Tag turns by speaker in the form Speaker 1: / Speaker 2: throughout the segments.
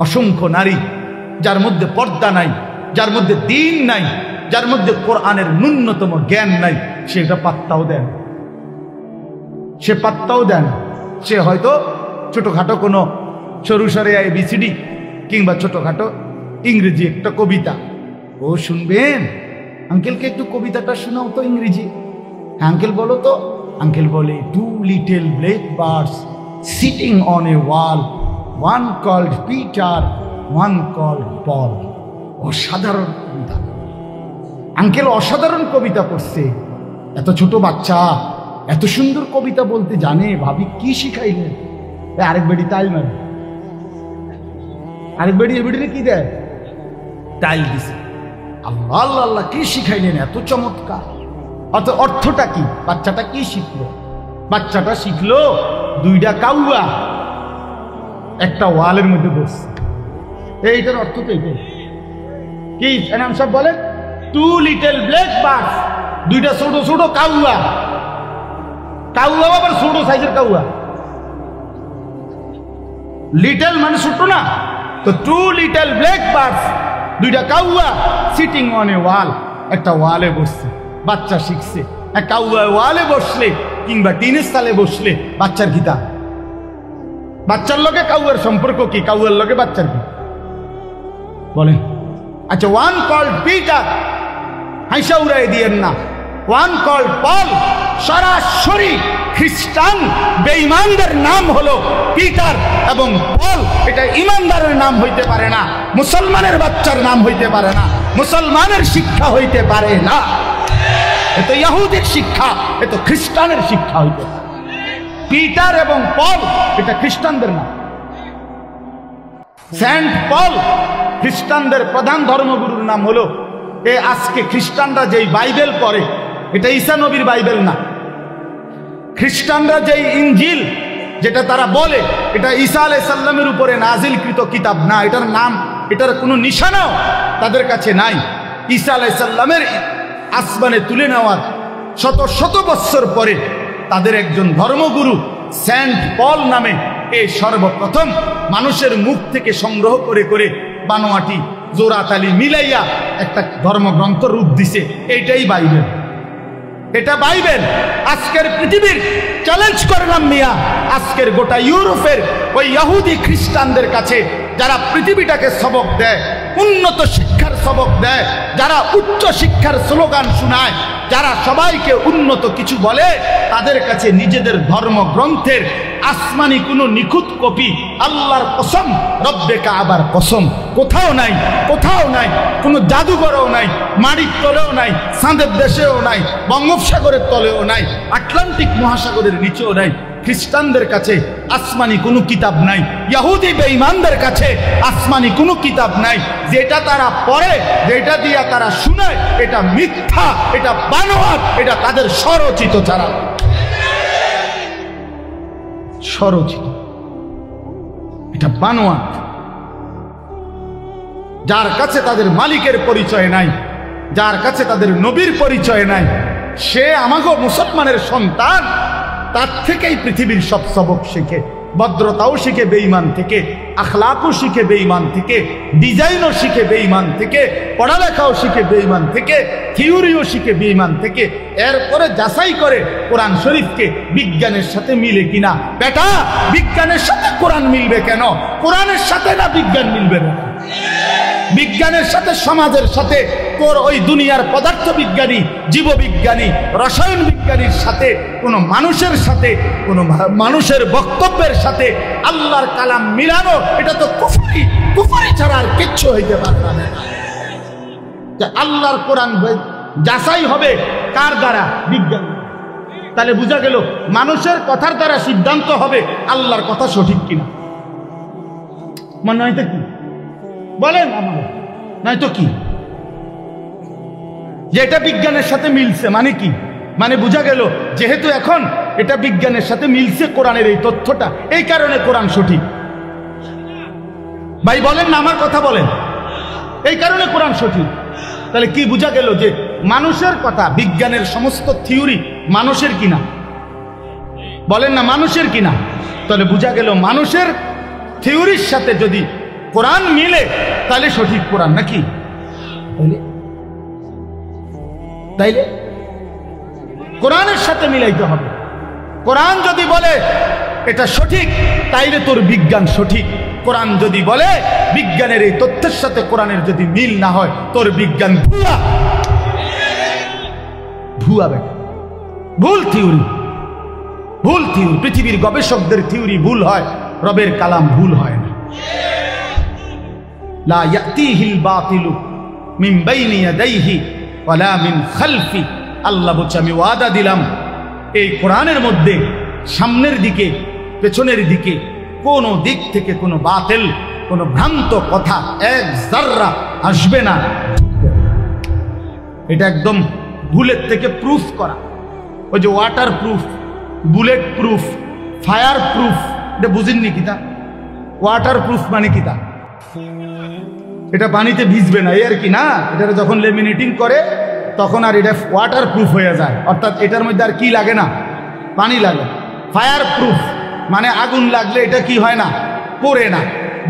Speaker 1: অসংখ্য নারী যার মধ্যে পর্দা নাই, যার মধ্যে দ্বীন নাই, যার মধ্যে কোরআনের ন্যূনতম জ্ঞান নাই, সেটা পাত্তাও দেন, সে পাত্তাও দেন। সে হয়তো ছোটখাটো কোনো সরু সরে ABCD কিংবা ছোটখাটো ইংরেজি একটা কবিতা, ও শুনবেন আঙ্কেলকে একটু কবিতাটা শোনাও তো ইংরেজি। হ্যাঁ আঙ্কেল বলো তো। আঙ্কেল বলে, 2 little black birds sitting on a wall, one called Peter, one called Paul। অসাধারণ কবিতা, আঙ্কেল অসাধারণ কবিতা পড়ছে। এত ছোট বাচ্চা এত সুন্দর কবিতা বলতে জানে, ভাবি কি শিখাইলেন? আরেক বেড়ি তাই মানে, আরেক বেড়ি এ বেড়িরে কি দেয়? টাইল দিছে। আল্লাহ আল্লাহ আল্লাহ, কি শিখাইলেন এত চমৎকার। অর্থটা কি? বাচ্চাটা কি শিখলো? বাচ্চাটা শিখলো 2টা কাউয়া একটা ওয়ালের মধ্যে বসছে। এইটার অর্থ তো এইটাই। কি নাম সব বলেন? 2 little black birds, 2টা ছোট ছোট কাউয়া। কাউয়া আবার ছোট সাইজের কাউয়া। লিটল মানে ছোট না, তো 2 little black birds, 2টা কাউয়া সিটিং অন এ ওয়াল, একটা ওয়ালে বসছে। বাচ্চা শিখছে। কাউয়া ওয়ালে বসলে কিংবা টিনের সালে বসলে বাচ্চার গীতা, বাচ্চার লগে কাউয়ার সম্পর্ক কি? কাউয়ার লগে বাচ্চার কি বলেন? আচ্ছা, ওয়ান কল্ড পিটার, হাইসা উড়াই দিয়েন না। ওয়ান কল্ড পল, সরাসরি খ্রিস্টান বেঈমানদের নাম হলো পিটার এবং পল। এটা ইমানদারের নাম হইতে পারে না, মুসলমানের বাচ্চার নাম হইতে পারে না, মুসলমানের শিক্ষা হইতে পারে না। এ তো ইহুদির শিক্ষা, এ তো খ্রিস্টানের শিক্ষা হইতে পারে। পিটার এবং পল এটা খ্রিস্টানদের নাম। সেন্ট পল খ্রিস্টানদের প্রধান ধর্মগুরুর নাম হলো। আজকে খ্রিস্টানরা যেই বাইবেল পড়ে এটা ঈসা নবীর বাইবেল না। খ্রিস্টানরা যেই ইনজিল যেটা তারা বলে এটা ঈসা আলাইহিস সালামের উপরে নাজিলকৃত কিতাব না। এটার নাম, এটার কোনো নিশানাও তাদের কাছে নাই। ঈসা আলাইহিস সালামের আসমানে তুলে নেওয়ার শত শত বৎসর পরে তাদের একজন ধর্মগুরু সেন্ট পল নামে সর্বপ্রথম মানুষের মুখ থেকে সংগ্রহ করে করে বানোয়াটি জোড়াতালি মিলাইয়া একটা ধর্মগ্রন্থ রূপ দিছে। এইটাই বাইবেল, এটা বাইবেল। আজকের পৃথিবীর চ্যালেঞ্জ করলাম মিয়া, আজকের গোটা ইউরোপের ওই ইহুদি খ্রিস্টানদের কাছে যারা পৃথিবীটাকে সবক দেয়, উন্নত শিক্ষার সবক দেয়, যারা উচ্চ শিক্ষার স্লোগান শোনায়, যারা সবাইকে উন্নত কিছু বলে, তাদের কাছে নিজেদের ধর্মগ্রন্থের আসমানি কোনো নিখুঁত কপি, আল্লাহর কসম, রব্বে কাবার কসম, কোথাও নাই, কোথাও নাই। কোনো জাদুঘরেও নাই, মাটির তলেও নাই, চাঁদের দেশেও নাই, বঙ্গোপসাগরের তলেও নাই, আটলান্টিক মহাসাগরের নিচেও নাই। খ্রিস্টানদের কাছে আসমানি কোনো কিতাব নাই, ইহুদি বেঈমানদের কাছে আসমানি কোনো কিতাব নাই। যেটা তারা পড়ে, যেটা দিয়া তারা শুনে, এটা মিথ্যা, এটা বানোয়াট, এটা তাদের স্বরচিত ছাড়া। স্বরচিত, এটা বানোয়াট। যার কাছে তাদের মালিকের পরিচয় নাই, যার কাছে তাদের নবীর পরিচয় নাই, সে আমাগো মুসলমানের সন্তান, তার থেকেই পৃথিবীর সব সবক শিখে। ভদ্রতাও শিখে বেঈমান থেকে, আখলাকও শিখে বেঈমান থেকে, ডিজাইনও শিখে বেঈমান থেকে, পড়ালেখাও শিখে বেঈমান থেকে, থিওরিও শিখে বেঈমান থেকে। এরপরে যাচাই করে কোরআন শরীফকে বিজ্ঞানের সাথে মিলে কিনা। বেটা, বিজ্ঞানের সাথে কোরআন মিলবে কেন? কোরআনের সাথে না বিজ্ঞান মিলবে না? বিজ্ঞানের সাথে, সমাজের সাথে, তোর ওই দুনিয়ার পদার্থ বিজ্ঞানী, জীববিজ্ঞানী, রসায়ন বিজ্ঞানীর সাথে, কোনো মানুষের সাথে, কোনো মানুষের বক্তব্যের সাথে আল্লাহর কালাম মিলানো, এটা তো কুফরি। কুফরি ছাড়া আর কিচ্ছু হইতে পারে না। আল্লাহর কোরআন যাচাই হবে কার দ্বারা? বিজ্ঞান। তাহলে বোঝা গেল মানুষের কথার দ্বারা সিদ্ধান্ত হবে আল্লাহর কথা সঠিক কিনা। মনে হয় তো কি বলেন আমার, নয়তো কি? যে এটা বিজ্ঞানের সাথে মিলছে মানে কি? মানে বোঝা গেল যেহেতু এখন এটা বিজ্ঞানের সাথে মিলছে কোরআনের এই তথ্যটা, এই কারণে কোরআন সঠিক। ভাই বলেন না, আমার কথা বলেন, এই কারণে কোরআন সঠিক। তাহলে কি বোঝা গেল? যে মানুষের কথা, বিজ্ঞানের সমস্ত থিওরি মানুষের কিনা। বলেন না, মানুষের কিনা। তাহলে বোঝা গেল মানুষের থিওরির সাথে যদি কোরআন মিলে তাহলে সঠিক কোরআন নাকি? তাইলে কোরআনের সাথে মিলাইতে হবে। কোরআন যদি বলে এটা সঠিক তাইলে তোর বিজ্ঞান সঠিক। কোরআন যদি বলে বিজ্ঞানের এই তথ্যের সাথে কোরআনের যদি মিল না হয় তোর বিজ্ঞান ভুয়া। ভুয়া বেটা, ভুল থিওরি, ভুল থিওরি। পৃথিবীর গবেষকদের থিওরি ভুল হয়, রবের কালাম ভুল হয় না। লা ইয়াতিহিল বাতিলু মিন বাইনি ইয়াদাইহি ওয়ালা মিন খালফি। আল্লাহ বলছে আমি ওয়াদা দিলাম এই কোরআনের মধ্যে সামনের দিকে পেছনের দিকে কোনো দিক থেকে কোনো বাতিল, কোনো ভ্রান্ত কথা এক জাররা আসবে না। এটা একদম বুলেট থেকে প্রুফ করা। ওই যে water proof, bullet proof, fire proof, এটা বুঝেননি কিতা? ওয়াটার প্রুফ মানে কিতা? এটা পানিতে ভিজবে না এই আর কি না। এটা যখন লেমিনেটিং করে তখন আর এটা ওয়াটার প্রুফ হয়ে যায়, অর্থাৎ এটার মধ্যে আর কি লাগে না, পানি লাগে। ফায়ার প্রুফ মানে আগুন লাগলে এটা কি হয় না, পড়ে না।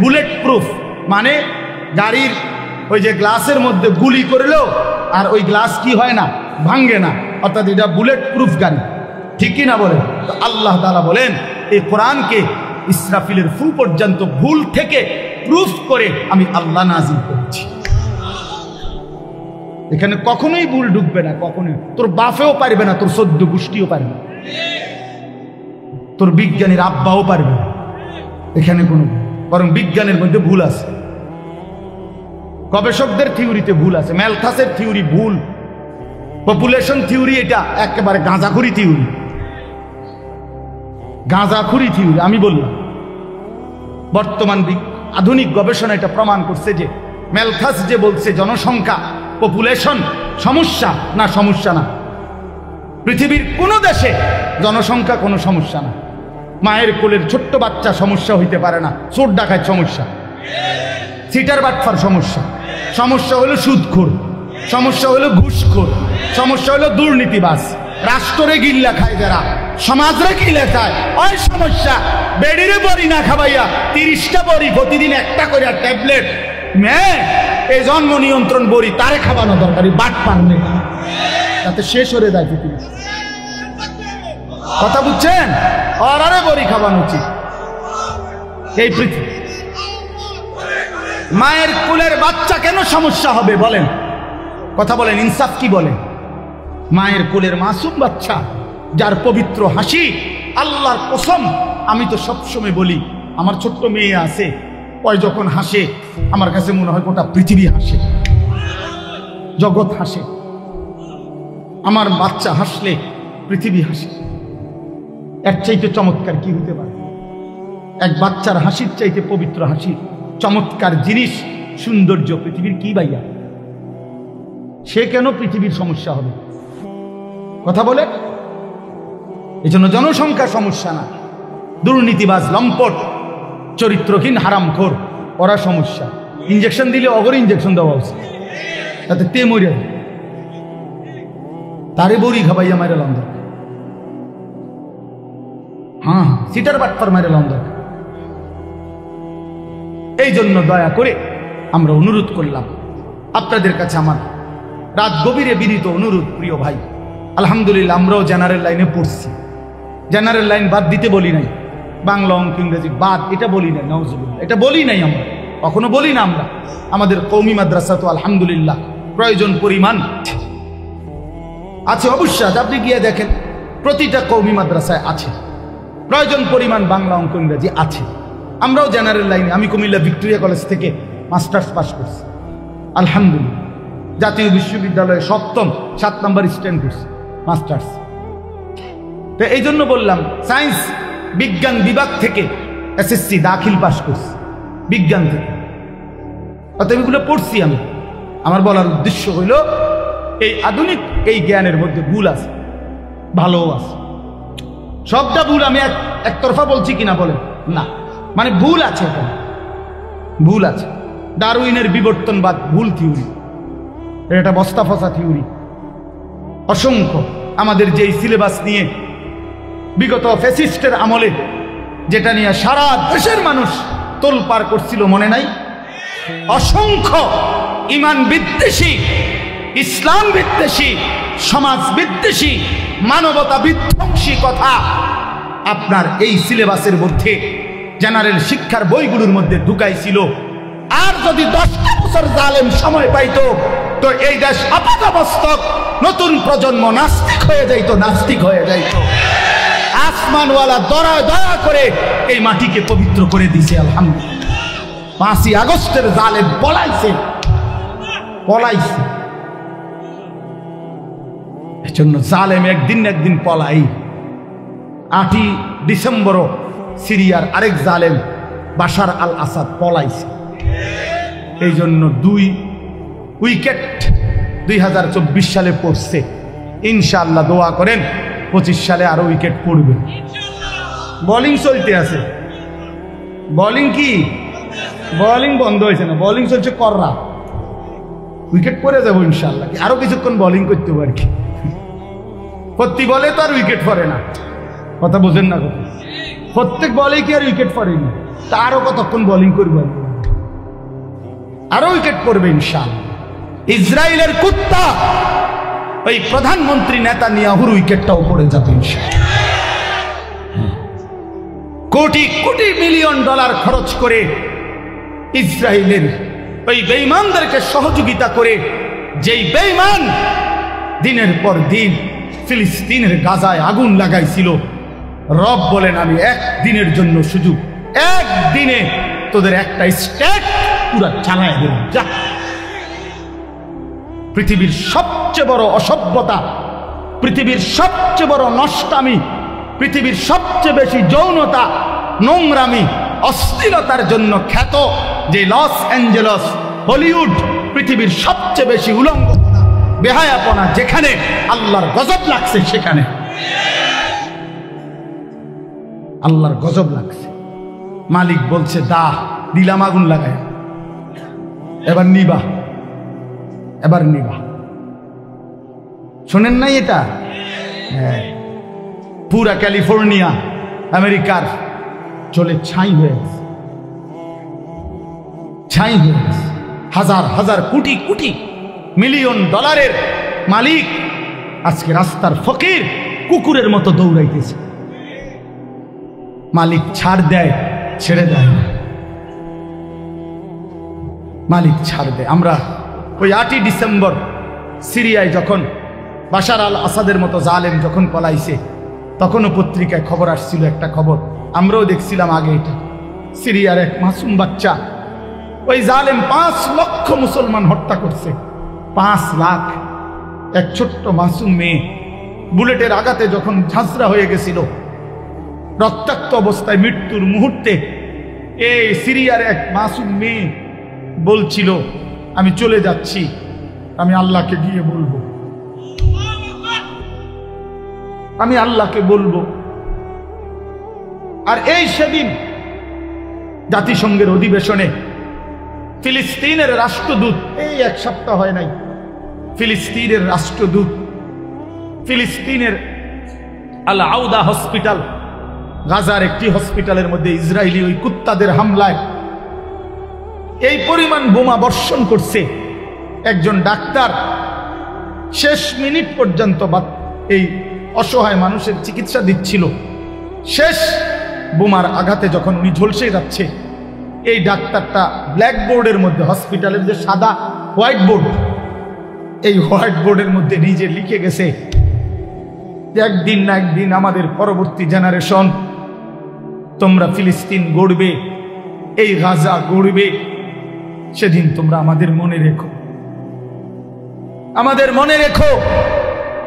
Speaker 1: বুলেট প্রুফ মানে গাড়ির ওই যে গ্লাসের মধ্যে গুলি করলেও আর ওই গ্লাস কি হয় না, ভাঙ্গে না, অর্থাৎ এটা বুলেট প্রুফ গাড়ি। ঠিক কি না বলেন? তো আল্লাহ তাআলা বলেন এই কোরআনকে ইসরাফিলের ফু পর্যন্ত ভুল থেকে প্রুফ করে আমি আল্লাহ নাজিল করেছি। এখানে কখনোই ভুল ঢুকবে না, কখনোই। তোর বাপেও পারবে না, তোর 14 গোষ্ঠীও পারবে না, তোর বিজ্ঞানীর আব্বাও পারবে না এখানে কোনো। বরং বিজ্ঞানের মধ্যে ভুল আছে, গবেষকদের থিওরিতে ভুল আছে। ম্যালথাসের থিওরি ভুল, পপুলেশন থিওরি এটা একেবারে গাঁজাখুরি থিওরি, গাঁজাখুরি থিওরি। আমি বললাম বর্তমান আধুনিক গবেষণা এটা প্রমাণ করছে যে ম্যালথাস যে বলছে জনসংখ্যা, পপুলেশন সমস্যা না, সমস্যা না। পৃথিবীর কোনো দেশে জনসংখ্যা কোনো সমস্যা না। মায়ের কোলের ছোট্ট বাচ্চা সমস্যা হইতে পারে না, চোর ডাকাত সমস্যা, সিটার বাটফার সমস্যা, সমস্যা হলো সুদখোর, সমস্যা হলো ঘুষখোর, সমস্যা হলো দুর্নীতিবাজ, রাষ্ট্রে গিল্লা খায় যারা, সমাজরে গিল্লা খায়, ওই সমস্যা। বেডিরে বড়ি না খাবাইয়া 30টা বড়ি প্রতিদিন একটা করে ট্যাবলেট মেয়ে এই জন্ম নিয়ন্ত্রণ বড়ি তারে খাওয়ানো দরকারি, বাট পারলে যাতে শেষ হয়ে যায় পৃথিবী। কথা বুঝছেন? আর আরে বড়ি খাওয়ানো উচিত। এই পৃথিবী মায়ের কোলের বাচ্চা কেন সমস্যা হবে বলেন? কথা বলেন, ইনসাফ কি বলেন? মায়ের কোলের মাসুম বাচ্চা যার পবিত্র হাসি, আল্লাহর কসম আমি তো সবসময় বলি আমার ছোট্ট মেয়ে আছে, ওই যখন হাসে আমার কাছে মনে হয় গোটা পৃথিবী হাসে, জগৎ হাসে। আমার বাচ্চা হাসলে পৃথিবী হাসে। এর চাইতে চমৎকার কি হতে পারে? এক বাচ্চার হাসির চাইতে পবিত্র হাসি, চমৎকার জিনিস, সৌন্দর্য পৃথিবীর কি ভাইয়া? সে কেন পৃথিবীর সমস্যা হবে? কথা বলে। এই জন্য জনসংখ্যা সমস্যা না, দুর্নীতিবাজ, লম্পট, চরিত্রহীন, হারামখোর ওরা সমস্যা। ইঞ্জেকশন দিলে অগর ইঞ্জেকশন দেওয়া উচিত, তাতে তে মরিয়া তারে বড়ি খাবাইয়া মারে লন্দর। হ্যাঁ, সিটার বাটপার মারে লন্দর। এই জন্য দয়া করে আমরা অনুরোধ করলাম আপনাদের কাছে, আমার রাত গভীরে বিনীত অনুরোধ, প্রিয় ভাই, আলহামদুলিল্লাহ আমরাও জেনারেল লাইনে পড়ছি। জেনারেল লাইন বাদ দিতে বলি নাই, বাংলা, অঙ্ক, ইংরেজি বাদ এটা বলি নাই, নাউজুবিল্লাহ এটা বলি নাই, আমরা কখনো বলি না। আমরা আমাদের কওমি মাদ্রাসা তো আলহামদুলিল্লাহ প্রয়োজন পরিমাণ আছে, অবশ্যই আপনি গিয়ে দেখেন প্রতিটা কওমি মাদ্রাসায় আছে প্রয়োজন পরিমাণ বাংলা, অঙ্ক, ইংরেজি আছে। আমরাও জেনারেল লাইনে, আমি কুমিল্লা ভিক্টোরিয়া কলেজ থেকে মাস্টার্স পাস করছি আলহামদুলিল্লাহ, জাতীয় বিশ্ববিদ্যালয়ে 7 নম্বর স্ট্যান্ড করছি মাস্টার্স। তো এই জন্য বললাম সায়েন্স বিজ্ঞান বিভাগ থেকে এসএসসি দাখিল পাস করছি বিজ্ঞান থেকে, অতএব এগুলো পড়ছি আমি। আমার বলার উদ্দেশ্য হইল এই আধুনিক এই জ্ঞানের মধ্যে ভুল আছে, ভালোও আছে। সবটা ভুল আমি একতরফা বলছি কিনা বলেন না, মানে ভুল আছে, ভুল আছে। ডারউইনের বিবর্তনবাদ ভুল থিওরি, এটা বস্তা ফসা থিওরি। অসংখ্য আমাদের যেই সিলেবাস নিয়ে বিগত ফ্যাসিস্টের আমলে যেটা নিয়ে সারা দেশের মানুষ তোলপাড় করছিল মনে নাই? অসংখ্য ইমান বিদ্বেষী, ইসলাম বিদ্বেষী, সমাজ বিদ্বেষী, মানবতা বিধ্বংসী কথা আপনার এই সিলেবাসের মধ্যে জেনারেল শিক্ষার বইগুলোর মধ্যে ঢুকাইছিল। আর যদি 10টা বছর জালেম সময় পাইতো তো এই দেশ আপাতমস্তক নতুন প্রজন্ম নাস্তিক হয়ে যাইতো, নাস্তিক হয়ে যাইতো। আসমানওয়ালা দয়া করে এই মাটিকে পবিত্র করে দিছে আলহামদুলিল্লাহ। 5ই আগস্টের জালেম পলাইছে। এজন্য জালেম একদিন একদিন পলাই। 8ই ডিসেম্বরও সিরিয়ার আরেক জালেম বাশার আল আসাদ পলাইছে। এই জন্য 2 উইকেট 2024 সালে পড়ছে। ইনশাআল্লাহ দোয়া করেন 25 সালে আরো উইকেট পড়বে। বোলিং চলতে আছে। বোলিং কি? বোলিং বন্ধ হয়েছে না, বোলিং চলছে কররা। উইকেট পড়ে যাবো ইনশাআল্লাহ। আরো কিছুক্ষণ বোলিং করতে পারি। প্রতি বলে তো আর উইকেট পড়ে না, কথা বোঝেন না কথা। প্রত্যেক বলে কি আর উইকেট পড়েনি, তা আরো কতক্ষণ বোলিং করবে, আরো উইকেট পড়বে ইনশাআল্লাহ। ইসরায়েলের কুত্তা ওই প্রধানমন্ত্রী নেতানিয়াহুর উইকেটটাও পড়ে যাবে ইনশাআল্লাহ। কোটি কোটি মিলিয়ন ডলার খরচ করে ইসরায়েলের ওই বেঈমানদেরকে সহযোগিতা করে, যেই বেঈমান দিনের পর দিন ফিলিস্তিনের গাজায় আগুন লাগাইছিল, রব বলেন আমি একদিনের জন্য, শুধু একদিনে তোদের একটা স্টেট পুরা চালায় দিলাম। যা, পৃথিবীর সবচেয়ে বড় অসভ্যতা, পৃথিবীর সবচেয়ে বড় নষ্টামি, পৃথিবীর সবচেয়ে বেশি যৌনতা, নোংরামি, অশ্লীলতার জন্য খ্যাত যে লস অ্যাঞ্জেলস, হলিউড, পৃথিবীর সবচেয়ে বেশি উলঙ্গতা, বেহায়াপনা, যেখানে আল্লাহর গজব লাগছে, সেখানে আল্লাহর গজব লাগছে। মালিক বলছে দিলাম আগুন লাগায়, এবার নিবা, এবার নিবা। শোনেন নাই এটা? হ্যাঁ, পুরা ক্যালিফোর্নিয়া আমেরিকার চলে ছাই হয়ে গেছে, ছাই হয়ে গেছে। হাজার হাজার কোটি কোটি মিলিয়ন ডলারের মালিক আজকে রাস্তার ফকির কুকুরের মতো দৌড়াইতেছে। মালিক ছাড় দেয়, ছেড়ে দেয় না। মালিক ছাড় দেয়। আমরা ওই 8ই ডিসেম্বর সিরিয়ায় যখন বাশার আল আসাদের মতো জালেম যখন পলাইছে, তখনও পত্রিকায় খবর আসছিল, একটা খবর আমরাও দেখছিলাম আগে। এটা সিরিয়ার এক মাসুম বাচ্চা, ওই জালেম 5 লক্ষ মুসলমান হত্যা করছে। 5 লাখ। এক ছোট্ট মাসুম মেয়ে বুলেটের আঘাতে যখন ঝাঁঝরা হয়ে গেছিল, রক্তাক্ত অবস্থায় মৃত্যুর মুহূর্তে, এই সিরিয়ার এক মাসুম মেয়ে বলছিল, আমি চলে যাচ্ছি, আমি আল্লাহকে গিয়ে বলবো, আমি আল্লাহকে বলবো। আর এই সেদিন জাতিসংঘের অধিবেশনে ফিলিস্তিনের রাষ্ট্রদূত, এই 1 সপ্তাহ হয় নাই, ফিলিস্তিনের রাষ্ট্রদূত ফিলিস্তিনের আল আউদা হসপিটাল, গাজার একটি হসপিটালের মধ্যে ইসরায়েলি ওই কুত্তাদের হামলায় এই পরিমাণ বোমা বর্ষণ করছে। একজন ডাক্তার শেষ মিনিট পর্যন্ত এই অসহায় মানুষের চিকিৎসা দিচ্ছিল। শেষ বোমার আঘাতে যখন উনি ঝলসে যাচ্ছে, এই ডাক্তারটা ব্ল্যাকবোর্ডের মধ্যে, হসপিটালের যে সাদা হোয়াইট বোর্ড, এই হোয়াইট বোর্ডের মধ্যে নিজে লিখে গেছে যে একদিন না একদিন আমাদের পরবর্তী জেনারেশন, তোমরা ফিলিস্তিন গড়বে, এই গাজা গড়বে, সেদিন তোমরা আমাদের মনে রেখো, আমাদের মনে রেখো।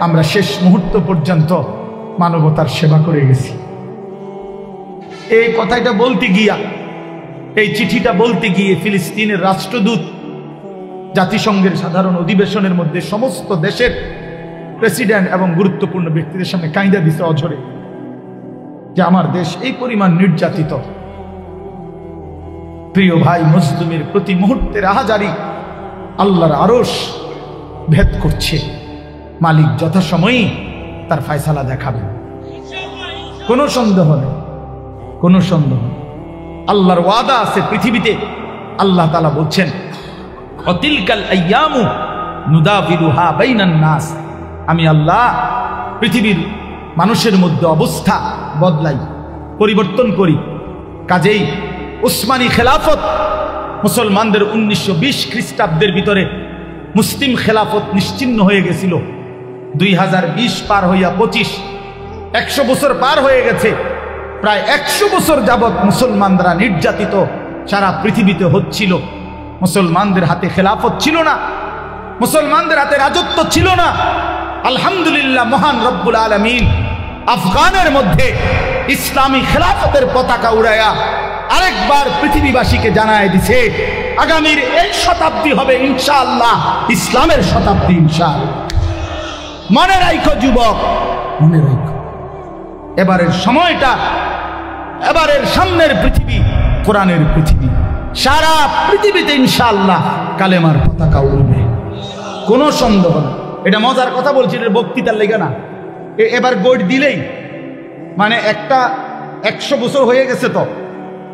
Speaker 1: আমরা শেষ মুহূর্ত পর্যন্ত মানবতার সেবা করে গেছি। এই কথাটা বলতে গিয়া, এই চিঠিটা বলতে গিয়ে ফিলিস্তিনের রাষ্ট্রদূত জাতিসংঘের সাধারণ অধিবেশনের মধ্যে সমস্ত দেশের প্রেসিডেন্ট এবং গুরুত্বপূর্ণ ব্যক্তিদের সামনে কাঁইদা দিছে অঝরে, যে আমার দেশ এই পরিমাণ নির্যাতিত। প্রিয় ভাই, মজলুমের প্রতি মুহূর্তের আহাজারি আল্লাহর আরশ ভেদ করছে। মালিক যথাসময়ই তার ফয়সালা দেখাবেন, কোনো সন্দেহ নেই, কোনো সন্দেহ নেই। আল্লাহর ওয়াদা আছে, পৃথিবীতে আল্লাহ তাআলা বলছেন অতিলকাল আইয়ামু নুদাবিলুহা বাইনান নাস, আমি আল্লাহ পৃথিবীর মানুষের মধ্যে অবস্থা বদলাই, পরিবর্তন করি। কাজেই উসমানী খেলাফত মুসলমানদের 1920 খ্রিস্টাব্দের ভিতরে মুসলিম খেলাফত নিশ্চিহ্ন হয়ে গেছিল। 2020 পার হইয়া 25, 100 বছর পার হয়ে গেছে। প্রায় 100 বছর যাবৎ মুসলমানরা নির্যাতিত সারা পৃথিবীতে হচ্ছিল। মুসলমানদের হাতে খেলাফত ছিল না, মুসলমানদের হাতে রাজত্ব ছিল না। আলহামদুলিল্লাহ, মহান রব্বুল আলামিন আফগানের মধ্যে ইসলামী খেলাফতের পতাকা উড়াইয়া আরেকবার পৃথিবীবাসীকে জানায় দিছে আগামীর এই শতাব্দী হবে ইনশাআল্লাহ ইসলামের শতাব্দী ইনশাআল্লাহ। মনে রাখো যুবক, মনে রাখো, এবারের সময়টা, এবারের সামনের পৃথিবী কোরআনের পৃথিবী। সারা পৃথিবীতে ইনশাআল্লাহ কালেমার পতাকা উড়বে, কোনো সন্দেহ না। এটা মজার কথা বলছি, এটা বক্তৃতার লেগে না। এবার গোট দিলেই মানে 100 বছর হয়ে গেছে, তো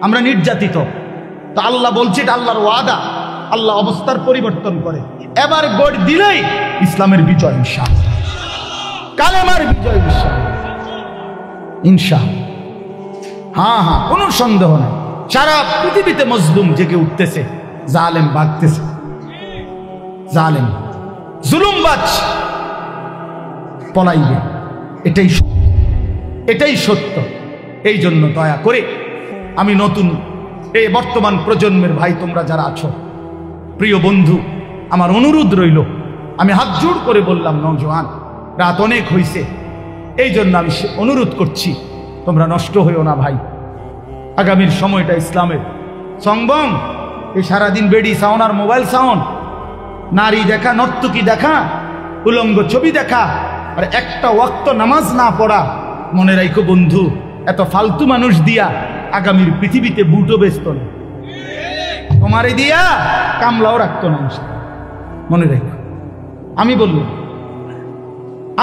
Speaker 1: আমরা নির্যাতিত, তো আল্লাহ বলছে এটা আল্লাহর ওয়াদা, আল্লাহ অবস্থার পরিবর্তন করে। এবার গোট দিলেই ইসলামের বিজয় ইনশাআল্লাহ, কালেমার বিজয় ইনশাআল্লাহ, ইনশাআল্লাহ। হ্যাঁ হ্যাঁ, কোনো সন্দেহ নেই। সারা পৃথিবীতে মজলুম জেগে উঠতেছে, জালেম ভাগতেছে, জালেম জুলুমবাজ পলাইবে। এটাই সত্য, এটাই সত্য। এই জন্য দয়া করে আমি নতুন এই বর্তমান প্রজন্মের ভাই তোমরা যারা আছো, প্রিয় বন্ধু, আমার অনুরোধ রইল, আমি হাত জোড় করে বললাম, নওজোয়ান, রাত অনেক হয়েছে, এই জন্য আমি অনুরোধ করছি তোমরা নষ্ট হইও না ভাই। আগামীর সময়টা ইসলামের। সংবং এই সারাদিন বেডি সাউন্ড আর মোবাইল সাউন্ড, নারী দেখা, নর্তকী দেখা, উলঙ্গ ছবি দেখা, আর একটা ওয়াক্ত নামাজ না পড়া। মনে রাখো বন্ধু, এত ফালতু মানুষ দিয়া আগামীর পৃথিবীতে বুটও বেচত না, তোমারে দিয়া কামলাও রাখতো না। মনে রাখো, আমি বললাম,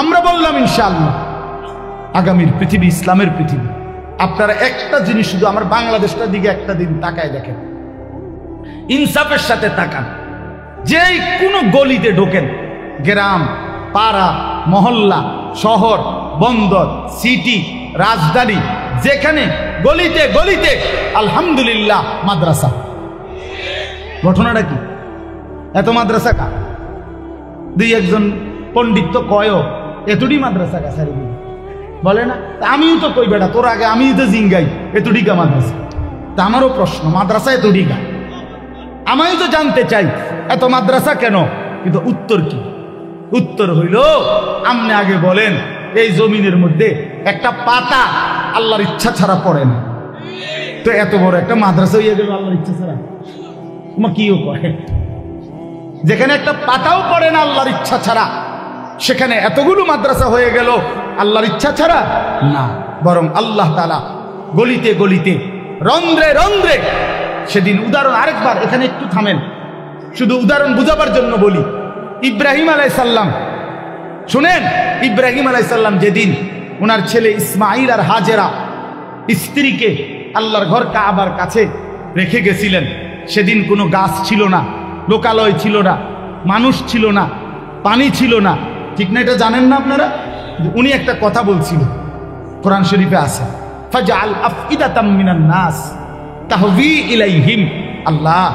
Speaker 1: আমরা বললাম ইনশাআল্লাহ আগামীর পৃথিবী ইসলামের পৃথিবী। আপনারা একটা জিনিস শুধু আমার বাংলাদেশটার দিকে একটা দিন তাকায় দেখেন, ইনসাফের সাথে তাকান। যেই কোনো গলিতে ঢোকেন, গ্রাম, পাড়া, মহল্লা, শহর, বন্দর, সিটি, রাজধানী, যেখানে গলিতে গলিতে আলহামদুলিল্লাহ মাদ্রাসা। ঘটনাটা কি? এত মাদ্রাসা কা? দুই একজন পণ্ডিত তো কয় এতটি মাদ্রাসা কা সারি বলে না? আমিও তো কই বেটা, তোর আগে আমিও তো জিঙ্গাই এতটিকা মাদ্রাসা। তা আমারও প্রশ্ন, মাদ্রাসা এতটিকা? আমিও তো জানতে চাই এত মাদ্রাসা কেন, কিন্তু উত্তর কি? উত্তর হইল, আপনি আগে বলেন এই জমিনের মধ্যে একটা পাতা আল্লাহর ইচ্ছা ছাড়া পড়ে না, তো এত বড় একটা মাদ্রাসা হইয়া গেল আল্লাহর ইচ্ছা ছাড়া? তোমার কিও কয়, যেখানে একটা পাতাও পড়ে না আল্লাহর ইচ্ছা ছাড়া, সেখানে এতগুলো মাদ্রাসা হয়ে গেল আল্লাহর ইচ্ছা ছাড়া না। বরং আল্লাহ তাআলা গলিতে গলিতে, রন্ধ্রে রন্ধ্রে, সেদিন উদাহরণ আরেকবার এখানে একটু থামেন, শুধু উদাহরণ বুঝাবার জন্য বলি। ইব্রাহিম আলাইহিস সালাম, শুনেন, ইব্রাহিম আলাইহিস সালাম যেদিন ওনার ছেলে ইসমাইল আর হাজেরা স্ত্রীকে আল্লাহর ঘর কাবার কাছে রেখে গেছিলেন, সেদিন কোনো গাছ ছিল না, লোকালয় ছিল না, মানুষ ছিল না, পানি ছিল না, ঠিক না? এটা জানেন না আপনারা? উনি একটা কথা বলছিল, কোরআন শরীফে আছে, ফাজআল আফইদাতাম মিনান নাস তাহবি ইলাইহিম। আল্লাহ,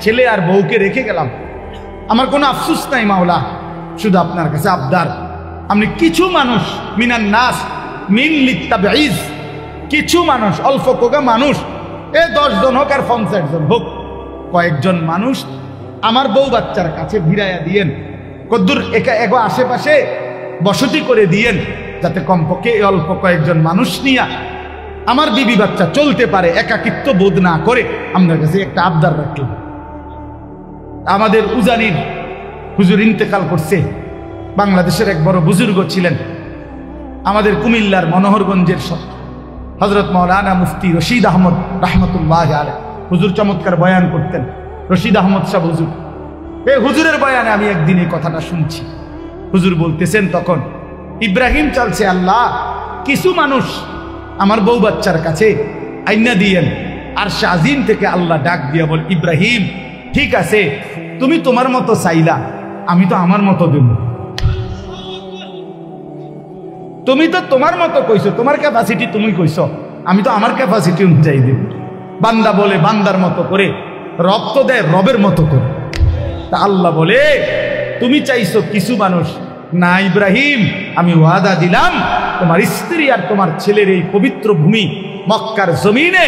Speaker 1: ছেলে আর বউকে রেখে গেলাম, আমার কোনো আফসোস নাই মাওলা, শুধু আপনার কাছে আবদার, আপনি কিছু মানুষ, মিনান নাস মিন লিতাবঈজ, কিছু মানুষ, অল্প কোগা মানুষ, 10 জন হোক আর 50 জন হোক, কয়েকজন মানুষ আমার বউ বাচ্চার কাছে ভিড়াইয়া দিয়েন, কদ্দুর এগো আশেপাশে বসতি করে দিয়েন, যাতে কমপক্ষে এই অল্প কয়েকজন মানুষ নিয়ে আমার বিবি বাচ্চা চলতে পারে, একাকিত্ব বোধ না করে। আপনার কাছে একটা আবদার রাখলাম। আমাদের উজানির হুজুর ইন্তেকাল করছে, বাংলাদেশের এক বড় বুজুর্গ ছিলেন, আমাদের কুমিল্লার মনোহরগঞ্জের হযরত মাওলানা মুফতি রশিদ আহমদ রাহমাতুল্লাহ আলাইহি। হুজুর চমৎকার বয়ান করতেন, রশিদ আহমদ সাহেব হুজুর। এই হুজুরের বয়ানে আমি একদিন এই কথাটা শুনছি। হুজুর বলতেছেন, তখন ইব্রাহিম চালছে, আল্লাহ কিছু মানুষ আমার বউ বাচ্চার কাছে আইনা দিয়েন, আরশে আজিম থেকে আল্লাহ ডাক দিয়া বল, ইব্রাহিম ঠিক আছে, তুমি তোমার মতো চাইলা, আমি তো আমার মতো দেব। তুমি তো তোমার মতো কইছো, তোমার ক্যাপাসিটি তুমি কইছো, আমি তো আমার ক্যাপাসিটি অনুযায়ী দেব। বান্দা বলে বান্দার মতো করে, রব তো দেয় রবের মতো করে। তা আল্লাহ বলে তুমি চাইছো কিছু মানুষ, না ইব্রাহিম, আমি ওয়াদা দিলাম তোমার স্ত্রী আর তোমার ছেলের এই পবিত্র ভূমি মক্কার জমিনে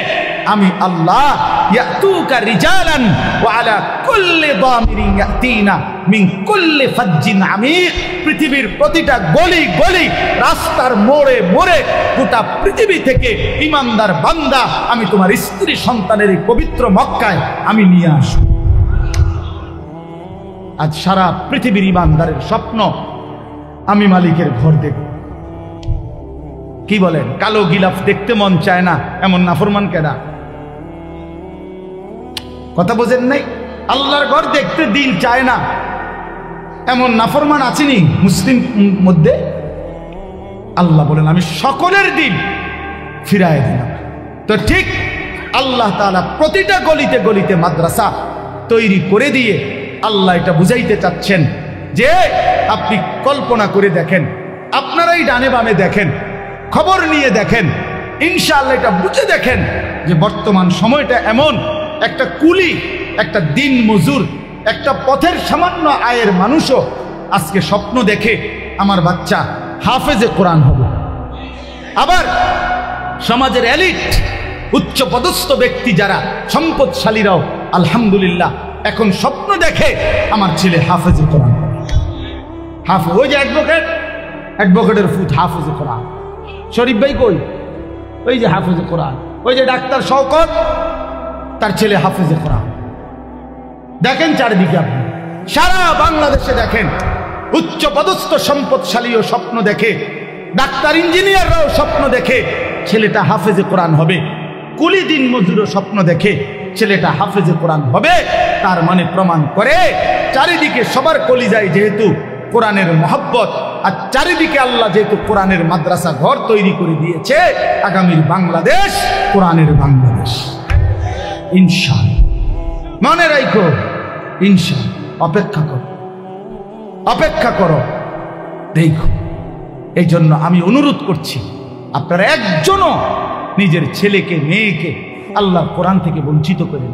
Speaker 1: আমি আল্লাহ ইয়াতুকা রিজালান ওয়া আলা কুল্লি দামিরিন ইয়াতিনা মিন কুল্লি ফাজ্জিন আমিক, পৃথিবীর প্রতিটা গলি গলি, রাস্তার মোড়ে মোড়ে, গোটা পৃথিবী থেকে ইমানদার বান্দা আমি তোমার স্ত্রী সন্তানের এই পবিত্র মক্কায় আমি নিয়ে আসব। আজ সারা পৃথিবীর ইমানদারের স্বপ্ন আমি মালিকের ঘর দেখব। কি বলেন? কালো গিলাফ দেখতে মন চায় না, এমন নাফরমান কেডা? কথা বোঝেন নাই? আল্লাহর ঘর দেখতে দিল চায় না, এমন নাফরমান আছেনি মুসলিম মধ্যে? আল্লাহ বলেন আমি সকলের দিল ফিরায় দিলাম। তো ঠিক আল্লাহ তাআলা প্রতিটা গলিতে গলিতে মাদ্রাসা তৈরি করে দিয়ে আল্লাহ এটা বুঝাইতে চাচ্ছেন যে আপনি কল্পনা করে দেখেন, আপনারাই ডানে বামে দেখেন, খবর নিয়ে দেখেন, ইনশাআল্লাহ এটা বুঝে দেখেন যে বর্তমান সময়টা এমন, একটা কুলি, একটা দিন মজুর, একটা পথের সামান্য আয়ের মানুষও আজকে স্বপ্ন দেখে আমার বাচ্চা হাফেজে কোরআন হবে। আবার সমাজের এলিট, উচ্চ পদস্থ ব্যক্তি যারা সম্পদশালীরাও আলহামদুলিল্লাহ এখন স্বপ্ন দেখে আমার ছেলে হাফেজে কোরআন হবে। হাফেজ, ওই যে অ্যাডভোকেটের ফুট হাফেজে কোরআন। শরীফ ভাই কই? ওই যে হাফেজে কোরআন। ওই যে ডাক্তার শওকত, তার ছেলে হাফেজে কোরআন। দেখেন চারিদিকে, আপনি সারা বাংলাদেশে দেখেন, উচ্চ পদস্থ সম্পদশালীও স্বপ্ন দেখে, ডাক্তার ইঞ্জিনিয়াররাও স্বপ্ন দেখে ছেলেটা হাফেজে কোরআন হবে, কুলি দিন মজুরও স্বপ্ন দেখে ছেলেটা হাফেজে কোরআন হবে। তার মানে প্রমাণ করে চারিদিকে সবার কলিজায় যেহেতু কোরআনের মহব্বত, আর চারিদিকে আল্লাহ যেহেতু কোরআনের মাদ্রাসা ঘর তৈরি করে দিয়েছে, আগামীর বাংলাদেশ কোরআনের বাংলাদেশ ইনশাআল্লাহ। মনে রাখো ইনশাআল্লাহ। অপেক্ষা করো, অপেক্ষা করো, দেখো। এই জন্য আমি অনুরোধ করছি, আপনারা একজনও নিজের ছেলেকে মেয়েকে আল্লাহ কোরআন থেকে বঞ্চিত করেন।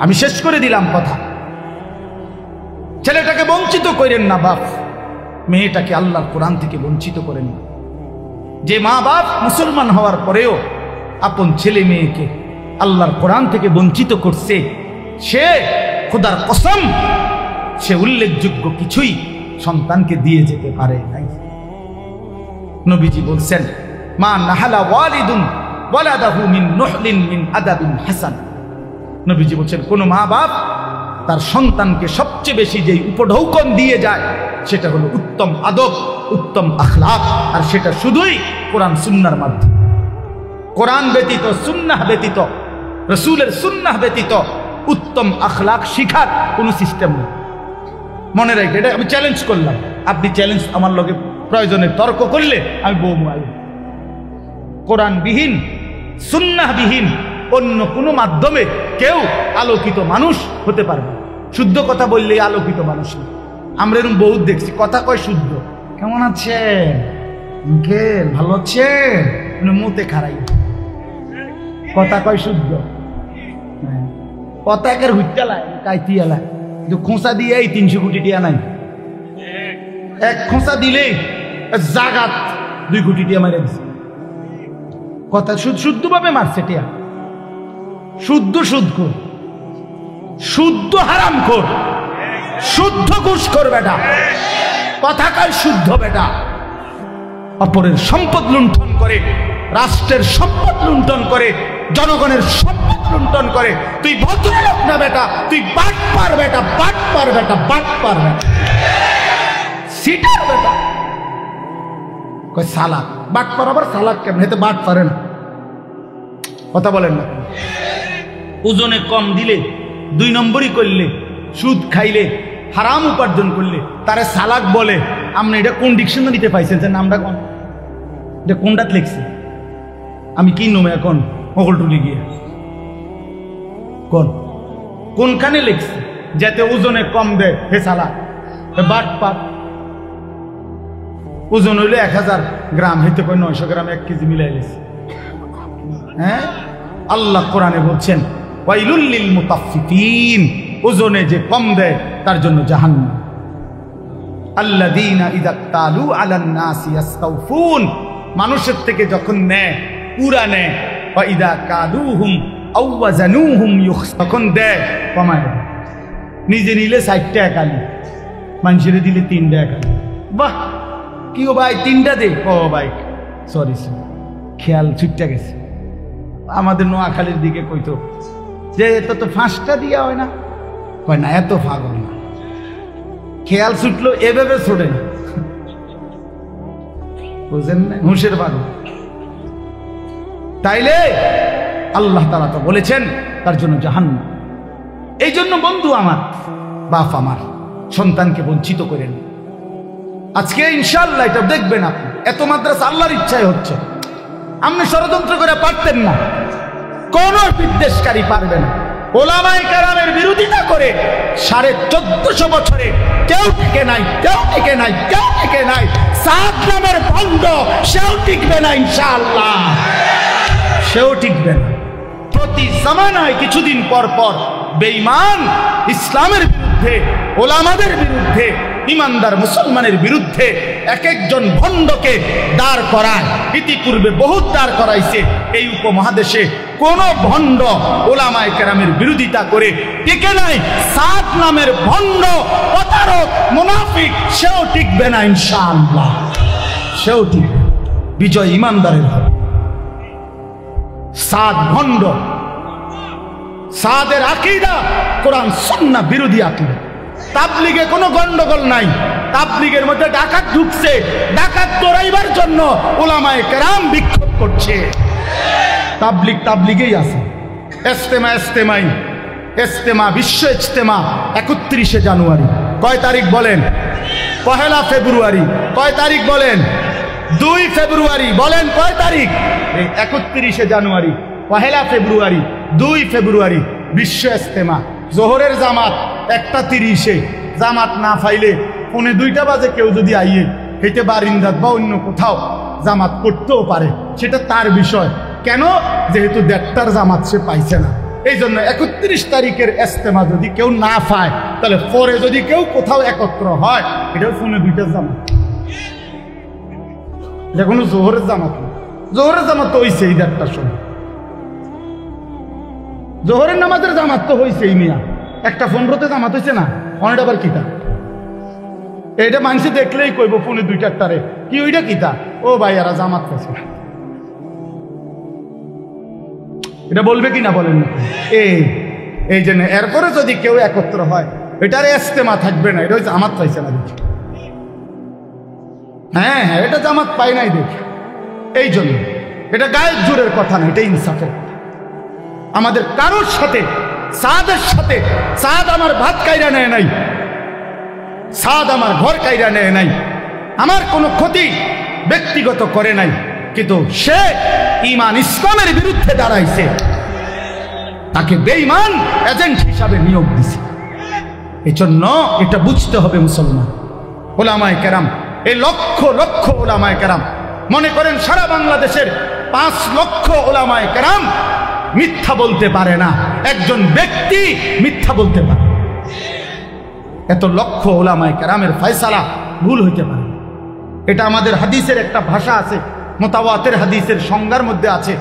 Speaker 1: আমি শেষ করে দিলাম কথা, ছেলেটাকে বঞ্চিত করেন না বাপ, মেয়েটাকে আল্লাহর কোরআন থেকে বঞ্চিত করেন না। যে মা বাপ মুসলমান হওয়ার পরেও আপন ছেলে মেয়েকে আল্লাহর কোরআন থেকে বঞ্চিত করছে, সে খোদার কসম সে উল্লেখযোগ্য কিছুই সন্তানকে দিয়ে যেতে পারে নাই। নবীজি বলছেন, মা নাহালা ওয়ালিদুন ওয়ালাদাহু মিন নুহলিন মিন আদাবিন হাসান। নবীজি বলছেন, কোন মা বাপ তার সন্তানকে সবচেয়ে বেশি যেই উপঢৌকন দিয়ে যায় সেটা হলো উত্তম আদব, উত্তম আখলাক, আর সেটা শুধুই কোরআন সুন্নাহর মাধ্যমে। কোরআন ব্যতীত, সুন্নাহ ব্যতীত, রাসূলের সুন্নাহ ব্যতীত উত্তম আখলাক শিখার কোনো সিস্টেম নেই। মনে রাখবেন, এটা আমি চ্যালেঞ্জ করলাম। আপনি চ্যালেঞ্জ আমার লগে প্রয়োজনে তর্ক করলে আমি বৌমু আলু। কোরআনবিহীন, সুন্নাহবিহীন অন্য কোনো মাধ্যমে কেউ আলোকিত মানুষ হতে পারবে। শুদ্ধ কথা বললেই আলোকিত মানুষ না। আমরা এরকম বহুত দেখছি, কথা কয় শুদ্ধ, কেমন আছেন আঙ্কেল, ভালো আছেন, মুতে খারাই, কথা কয় শুদ্ধ, কথা একের হুইটালায় কাইতিয়ালায়, খোঁচা দিয়ে এই 300 কোটি টিয়া নাই, এক খোঁচা দিলেই জাগাত 2 কোটি টিয়া মারে দিছে। কথা শুদ্ধ ভাবে মারছে টিয়া, শুদ্ধ শুদ্ধ শুদ্ধ হারাম কর, শুদ্ধ ঘুষখোর বেটা, কথা কয় শুদ্ধ বেটা, অপরের সম্পদ লুণ্ঠন করে, রাষ্ট্রের সম্পদ লুণ্ঠন করে, জনগণের সম্পদ লুণ্ঠন করে। তুই ভদ্রলোক না বেটা, তুই বাটপার বেটা, বাটপার বেটা, বাটপার বেটা, সিটার বেটা। কয় সালাক, বাটপার আবার সালাক কেমন? হেতে বাট পারে না, কথা বলেন না। ওজনে কম দিলে, 2 নম্বরই করলে, সুদ খাইলে, হারাম উপার্জন করলে তারে সালাক বলে। আপনি এটা কোন ডিকশনারিতে পাইছেন? যে নামটা কোন, এটা কোনটা লিখছে? আমি কি নমে এখন মগলটুলি গিয়ে কোনখানে লিখছে যাতে ওজনে কম দেয় ফেসালা বাট পাট ওজন হইলে 1000 গ্রাম হইতে কই 900 গ্রাম 1 কেজি মিলাই লেছে। হ্যাঁ, আল্লাহ কোরআনে বলছেন ওয়াইলুল লিল মুতাফফিফিন, ওজনে যে কম দেয় তার জন্য জাহান্নাম। আল্লাযীনা ইযা তালু আলান নাসি ইস্তাউফুন, মানুষের থেকে যখন নেয় পুরা নেয়, ওয়া ইযা কালুহুম আও ওয়াজানুহুম তখন দেয় কমায় দেয়। নিজে নিলে 60 টাকা নি, মানুষের দিলে 3 টাকা। বাহ, কি ও ভাই 3টা দে? ও ভাই সরি খেয়াল ছুটটা গেছে। আমাদের নোয়াখালীর দিকে কইতো যে এত তো 5টা দিয়া হয় না, কয় না এত পাগল না, খেয়াল ছুটলো এভাবে ছোড়ে না, বুঝেন না, হুঁশের পাগল। তাইলে আল্লাহ তাআলা তো বলেছেন তার জন্য জাহান্নাম। এই জন্য বন্ধু আমার, বাপ আমার, সন্তানকে বঞ্চিত করেন। আজকে ইনশাআল্লাহ এটা দেখবেন আপনি, এত মাদ্রাসা আল্লাহর ইচ্ছায় হচ্ছে। আপনি ষড়যন্ত্র করে পারতেন না, কোন বিদ্বেষকারী পারবে না। ওলামায়ে কেরামের বিরোধিতা করে 1450 বছরে কেউ টিকে নাই, কেউ টিকে নাই, কেউ টিকে নাই। সাদ নামের ভণ্ড সেও টিকবে না ইনশাআল্লাহ, সেও টিকবে না। প্রতি জামানায় কিছুদিন পর পর বেঈমান ইসলামের বিরুদ্ধে, ওলামাদের বিরুদ্ধে, ইমানদার মুসলমানের বিরুদ্ধে এক একজন ভণ্ডকে দাঁড় করায়। ইতিপূর্বে বহুত দাঁড় করাইছে। এই উপমহাদেশে কোন ভণ্ড ওলামায়ে কেরামের বিরোধিতা করে টিকে নাই। সাদ নামের ভণ্ড, প্রতারক, মুনাফিক সেও টিকবে না ইনশাআল্লাহ, সেও টিকবে। বিজয় ইমানদারের হবে। সাদ ভণ্ড, সাদের আকীদা কোরআন সুন্নাহ বিরোধী আকীদা। তাবলীগে কোনো গন্ডগোল নাই। তাবলীগের মধ্যে ডাকাত ঢুকছে, ডাকাত তোরাইবার জন্য উলামায়ে কেরাম বিক্ষোভ করছে। তাবলীগেই আছে। ইজতেমা বিশ্ব ইজতেমা 31শে জানুয়ারি। কয় তারিখ বলেন? 1 ফেব্রুয়ারি। কয় তারিখ বলেন? 2 ফেব্রুয়ারি। বলেন কয় তারিখ? 31শে জানুয়ারি, 1 ফেব্রুয়ারি, 2 ফেব্রুয়ারি বিশ্ব ইজতেমা। জোহরের জামাত 1:30-এ। জামাত না পাইলে 1:45 বাজে কেউ যদি আইয়ে হেঁটে বারিন্দাত বা অন্য কোথাও জামাত করতেও পারে, সেটা তার বিষয়। কেন? যেহেতু 1:30টার জামাত সে পাইছে না। এই জন্য 31 তারিখের ইজতেমা যদি কেউ না পায়, তাহলে পরে যদি কেউ কোথাও একত্র হয়, এটা 1:45টার জামাত, এটা কোনো জোহরের জামাত না। জোহরের জামাত তো হইছে 1:30টার সময়। জোহরের নামাজের জামাত তো হয়েছে মিয়া, 1:15-তে জামাত হয়েছে না। অনেক আবার কিতা এইটা মানুষে দেখলেই কইব 1:45-টারে কি ওইটা কিতা? ও ভাই এরা জামাত পাইছে, এটা বলবে কিনা বলেন না? এই জন্য এরপরে যদি কেউ একত্র হয়, এটার ইজতেমা থাকবে না, এটা জামাত পাইছে না দেখি। হ্যাঁ, এটা জামাত পাই নাই দেখি। এই জন্য এটা গায়ের জোরের কথা না, এটা ইনসাফের। আমাদের কারোর সাথে, সাদের সাথে, সাদ আমার ভাত কাইরা নেয় নাই, সাদ আমার ঘর কাইরা নেয় নাই, আমার কোনো ক্ষতি ব্যক্তিগত করে নাই, কিন্তু সে ঈমান ইসলামের বিরুদ্ধে দাঁড়াইছে, তাকে বেঈমান এজেন্ট হিসাবে নিয়োগ দিছে। এজন্য এটা বুঝতে হবে মুসলমান। ওলামায়ে কেরাম, এই লক্ষ লক্ষ ওলামায়ে কেরাম, মনে করেন সারা বাংলাদেশের 5 লক্ষ ওলামায়ে কেরাম মিথ্যা বলতে পারে না, একজন ব্যক্তি মিথ্যা বলতে পারে। এত লক্ষ ওলামায়ে কেরামের ফয়সালা ভুল হইতে পারে। এটা আমাদের হাদিসের একটা ভাষা আছে, মুতাওয়াতির হাদিসের সংজ্ঞার মধ্যে আছে।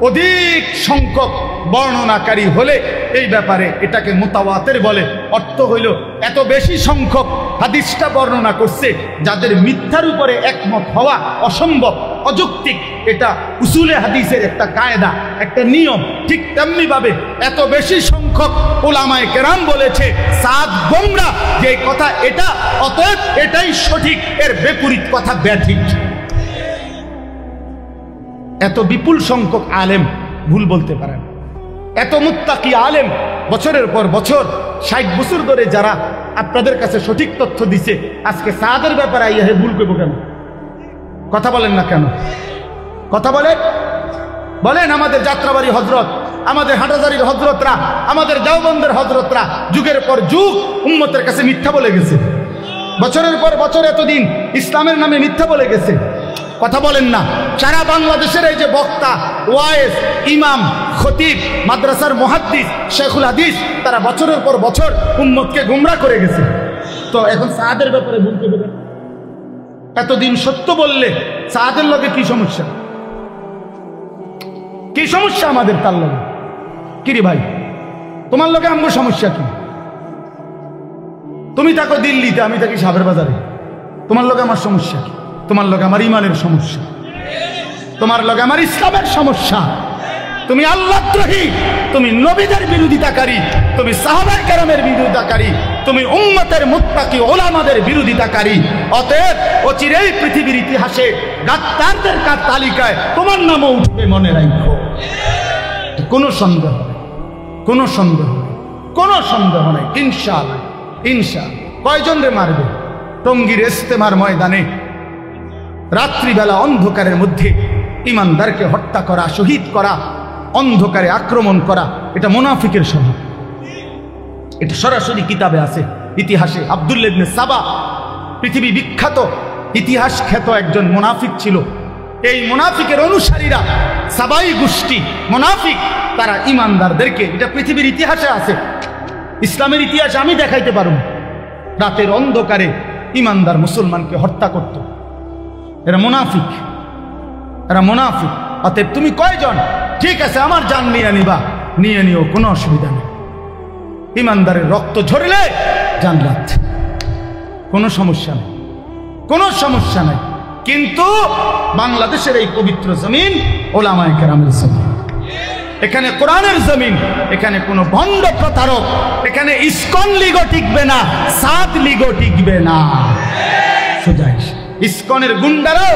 Speaker 1: অধিক সংখ্যক বর্ণনাকারী হলে এই ব্যাপারে এটাকে মুতাওয়াতির বলে। অর্থ হইল এত বেশি সংখ্যক হাদিসটা বর্ণনা করছে যাদের মিথ্যার উপরে একমত হওয়া অসম্ভব, অযৌক্তিক। এটা উসুলে হাদিসের একটা কায়দা, একটা নিয়ম। ঠিক তেমনি ভাবে এত বেশি সংখ্যক উলামায়ে কেরাম বলেছে সাদ গোমরা, যে কথা এটা, অতএব এটাই সঠিক, এর বিপরীত কথা ব্যাঠিক। এত বিপুল সংখ্যক আলেম ভুল বলতে পারেন। এত মুত্তাকি আলেম বছরের পর বছর 60 বছর ধরে যারা আপনাদের কাছে সঠিক তথ্য দিছে, আজকে সাদের ব্যাপারে আইয়া ভুল করবো কেন? কথা বলেন না কেন? কথা বলেন। বলেন আমাদের যাত্রাবাড়ি হজরত, আমাদের হাটাজারির হজরতরা, আমাদের দেওবন্দের হজরতরা যুগের পর যুগ উম্মতের কাছে মিথ্যা বলে গেছে, বছরের পর বছর এতদিন ইসলামের নামে মিথ্যা বলে গেছে। কথা বলেন না? সারা বাংলাদেশের এই যে বক্তা, ওয়াইজ, ইমাম, খতিব, মাদ্রাসার মুহাদ্দিস, শেখুল হাদিস, তারা বছরের পর বছর উম্মতকে গুমরা করে গেছে। তো এখন সাদের ব্যাপারে বলতে হবে, এতদিন সত্য বললে সাদের লগে কি সমস্যা? কি সমস্যা আমাদের তার লগে? কিরে ভাই, তোমার লগে আমার সমস্যা কি? তুমি থাকো দিল্লিতে, আমি থাকি সাবের বাজারে, তোমার লগে আমার সমস্যা কি? তোমার লগে আমার ইমানের সমস্যা, তোমার লগে আমার ইসলামের সমস্যা। তুমি আল্লাহদ্রোহী, তুমি নবীদের বিরোধিতাকারী, তুমি সাহাবায়ে কেরামের বিরোধিতাকারী, তুমি উম্মতের মুত্তাকি ওলামাদের বিরোধিতাকারী। অতএব অচিরেই পৃথিবীর ইতিহাসে গাদ্দারদের তালিকায় তোমার নামও উঠবে, মনে রাখো। কোনো সন্দেহ নেই, কোনো সন্দেহ নেই, কোনো সন্দেহ নেই। ইনশাআল্লাহ, ইনশাআল্লাহ। কয়জন রে মারবে? টঙ্গীর ইস্তেমার ময়দানে রাত্রিবেলা অন্ধকারের মধ্যে ইমানদারকে হত্যা করা, শহীদ করা, অন্ধকারে আক্রমণ করা, এটা মুনাফিকের স্বভাব। এটা সরাসরি কিতাবে আছে, ইতিহাসে। আব্দুল্লাহ ইবনে সাবা পৃথিবী বিখ্যাত ইতিহাস খ্যাত একজন মুনাফিক ছিল। এই মুনাফিকের অনুসারীরা, সাবাই গোষ্ঠী মুনাফিক, তারা ইমানদারদেরকে, এটা পৃথিবীর ইতিহাসে আছে, ইসলামের ইতিহাসে আমি দেখাইতে পারব, রাতের অন্ধকারে ইমানদার মুসলমানকে হত্যা করত। এরা মুনাফিক, এরা মুনাফিক। অতএব তুমি কয়জন? ঠিক আছে, আমার জান নিয়ে নিবা, নিয়ে নিও, কোনো অসুবিধা নেই। ইমানদারের রক্ত ঝরলে জান্নাত, কোনো সমস্যা নেই, কোনো সমস্যা নেই। কিন্তু বাংলাদেশের এই পবিত্র জমিন ওলামায়ে কেরামের জমিন, এখানে কোরআনের জমিন, এখানে কোনো ভণ্ড প্রতারক, এখানে ইসকন লিগও টিকবে না, সাত লিগও টিকবে না। সোজা ইসকনের গুন্ডারাও,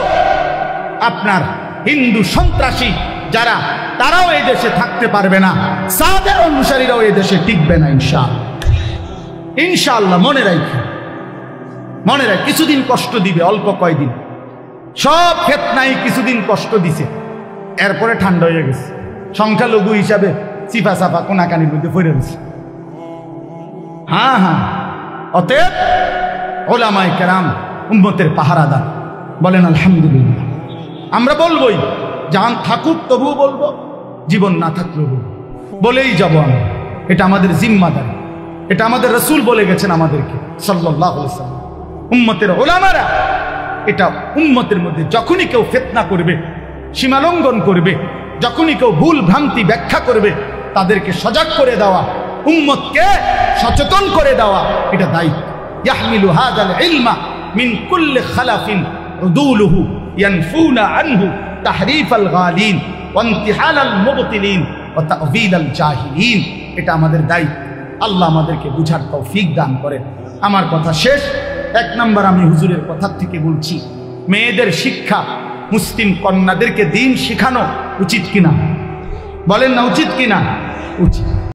Speaker 1: আপনার হিন্দু সন্ত্রাসী যারা, তারাও এই দেশে থাকতে পারবে না, সাদের অনুসারীরাও এই দেশে টিকবে না। ইনশাআল্লাহ, ইনশাআল্লাহ। মনে রাখি, মনে রাখ, কিছুদিন কষ্ট দিবে, অল্প কয়দিন, সব ফিতনায় কিছুদিন কষ্ট দিছে, এরপরে ঠান্ডা হয়ে গেছে। সংখ্যালঘু হিসাবে চিপা চাপা কোনাকানির মধ্যে পড়ে গেছে। হ্যাঁ হ্যাঁ। অতএব ওলামায়ে কেরাম উম্মতের পাহারাদার। বলেন আলহামদুলিল্লাহ। আমরা বলবোই, জান থাকুক তবুও বলবো, জীবন না থাকলেও বলেই যাব আমরা। এটা আমাদের জিম্মাদারি, এটা আমাদের রাসূল বলে গেছেন আমাদেরকে সাল্লাল্লাহু আলাইহি ওয়াসাল্লাম। উম্মতের ওলামারা, এটা উম্মতের মধ্যে যখনই কেউ ফিতনা করবে, সীমালঙ্ঘন করবে, যখনই কেউ ভুল ভ্রান্তি ব্যাখ্যা করবে, তাদেরকে সজাগ করে দেওয়া, উম্মতকে সচেতন করে দেওয়া, এটা দায়িত্ব। ইয়াহমিলু হাযাল ইলমা মিন কুল্লি খালাফিন উদুলুহু ইয়ানফুনা আনহু তাহরিফাল গালিন ওয়া ইনতিহালাল মুবতিলিন ওয়া তা'যীলাল জাহিলিন। এটা আমাদের দায়িত্ব। আল্লাহ আমাদেরকে বুঝার তৌফিক দান করেন। আমার কথা শেষ। এক নাম্বার, আমি হুজুরের কথা থেকে বলছি, মেয়েদের শিক্ষা, মুসলিম কন্যাদেরকে দ্বীন শেখানো উচিত কিনা? বলেন না উচিত কিনা? উচিত।